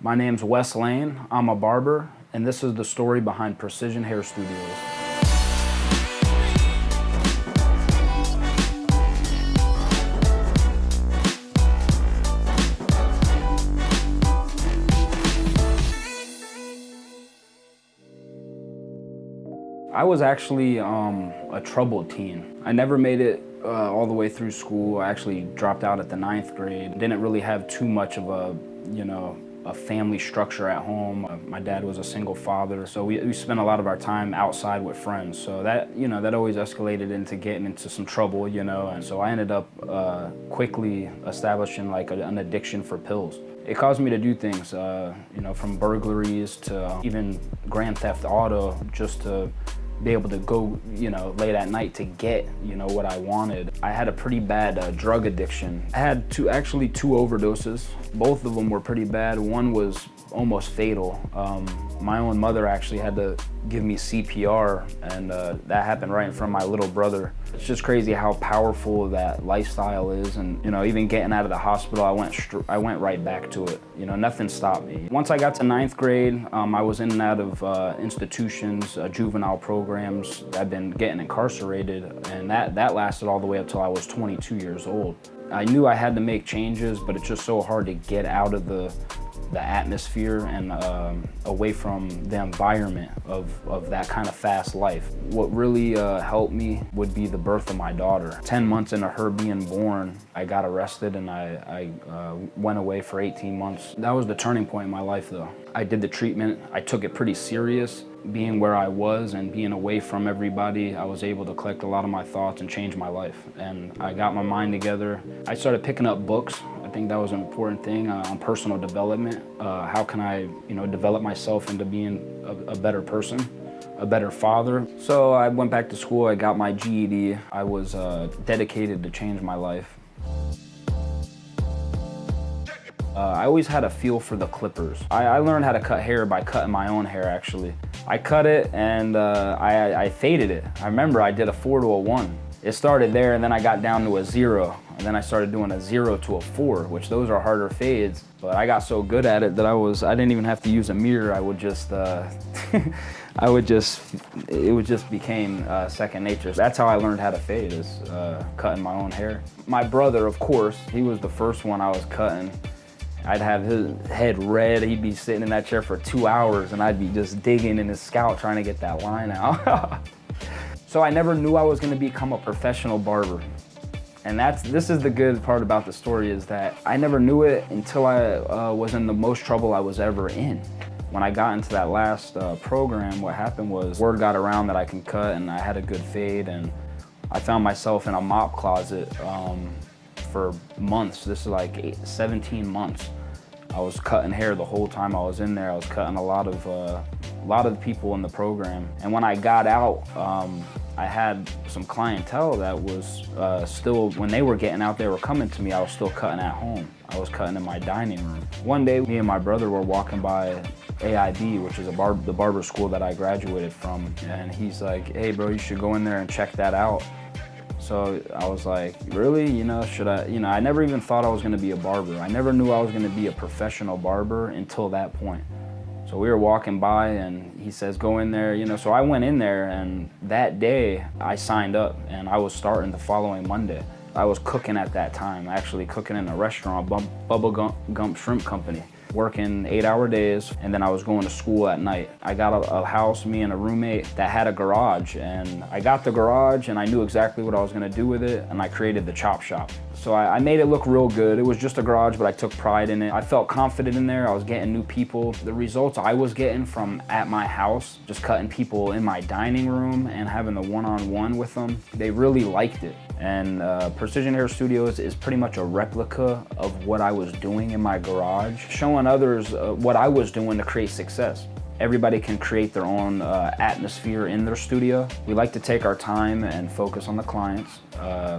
My name's Wess Lane, I'm a barber, and this is the story behind Precision Hair Studios. I was actually a troubled teen. I never made it all the way through school. I actually dropped out at the 9th grade. Didn't really have too much of a family structure at home. My dad was a single father, so we spent a lot of our time outside with friends. So that, that always escalated into getting into some trouble, and so I ended up quickly establishing like an addiction for pills. It caused me to do things, from burglaries to even grand theft auto, just to be able to go, late at night to get, what I wanted. I had a pretty bad drug addiction. I had two overdoses. Both of them were pretty bad. One was almost fatal. My own mother actually had to give me CPR, and that happened right in front of my little brother. It's just crazy how powerful that lifestyle is, and even getting out of the hospital, I went right back to it. Nothing stopped me. Once I got to 9th grade, I was in and out of institutions, juvenile programs. I've been getting incarcerated, and that lasted all the way up till I was 22 years old. I knew I had to make changes, but it's just so hard to get out of the atmosphere and away from the environment of that kind of fast life. What really helped me would be the birth of my daughter. 10 months into her being born, I got arrested and I went away for 18 months. That was the turning point in my life though. I did the treatment, I took it pretty serious. Being where I was and being away from everybody, I was able to collect a lot of my thoughts and change my life. And I got my mind together. I started picking up books. I think that was an important thing on personal development. How can I, develop myself into being a better person, a better father? So I went back to school, I got my GED. I was dedicated to change my life. I always had a feel for the clippers. I learned how to cut hair by cutting my own hair, actually. I cut it and I faded it. I remember I did a 4 to a 1. It started there and then I got down to a 0. And then I started doing a 0 to a 4, which those are harder fades. But I got so good at it that I didn't even have to use a mirror. I would just, it just became second nature. That's how I learned how to fade, is cutting my own hair. My brother, of course, he was the first one I was cutting. I'd have his head red, he'd be sitting in that chair for 2 hours and I'd be just digging in his scalp trying to get that line out. So I never knew I was gonna become a professional barber. And this is the good part about the story, is that I never knew it until I was in the most trouble I was ever in. When I got into that last program, what happened was word got around that I can cut and I had a good fade, and I found myself in a mop closet for months. This is like 17 months. I was cutting hair the whole time I was in there. I was cutting a lot of the people in the program. And when I got out, I had some clientele that was still, when they were getting out, they were coming to me. I was still cutting at home. I was cutting in my dining room. One day, me and my brother were walking by AIB, which is the barber school that I graduated from. And he's like, "Hey bro, you should go in there and check that out." So I was like, really? Should I? I never even thought I was gonna be a barber. I never knew I was gonna be a professional barber until that point. So we were walking by and he says, go in there, So I went in there, and that day I signed up and I was starting the following Monday. I was cooking at that time, actually cooking in a restaurant, Bubba Gump Shrimp Company. Working 8-hour days, and then I was going to school at night. I got a house, me and a roommate, that had a garage, and I got the garage and I knew exactly what I was gonna do with it, and I created the chop shop. So I made it look real good. It was just a garage, but I took pride in it. I felt confident in there. I was getting new people. The results I was getting from at my house, just cutting people in my dining room and having the one-on-one with them, they really liked it. And Precision Hair Studios is pretty much a replica of what I was doing in my garage, showing others what I was doing to create success. Everybody can create their own atmosphere in their studio. We like to take our time and focus on the clients.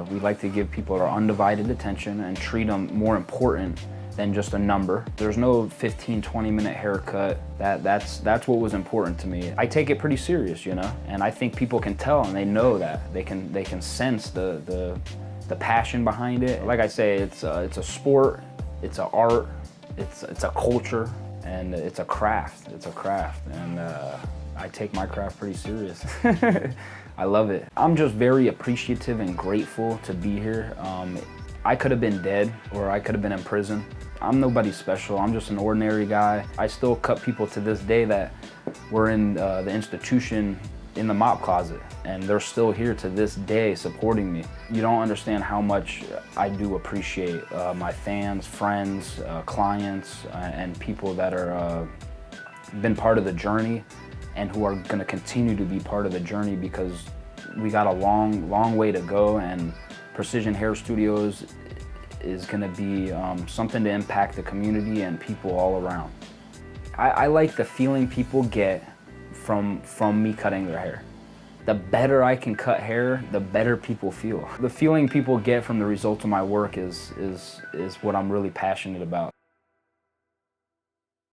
We like to give people our undivided attention and treat them more important than just a number. There's no 15, 20-minute haircut. That's what was important to me. I take it pretty serious, and I think people can tell, and they know that. They can sense the passion behind it. Like I say, it's a sport, it's an art, it's a culture, and it's a craft. It's a craft, and I take my craft pretty serious. I love it. I'm just very appreciative and grateful to be here. I could have been dead, or I could have been in prison. I'm nobody special. I'm just an ordinary guy. I still cut people to this day that were in the institution in the mop closet, and they're still here to this day supporting me. You don't understand how much I do appreciate my fans, friends, clients, and people that are been part of the journey and who are gonna continue to be part of the journey, because we got a long way to go, and Precision Hair Studios is gonna be something to impact the community and people all around. I like the feeling people get from me cutting their hair. The better I can cut hair, the better people feel. The feeling people get from the results of my work is what I'm really passionate about.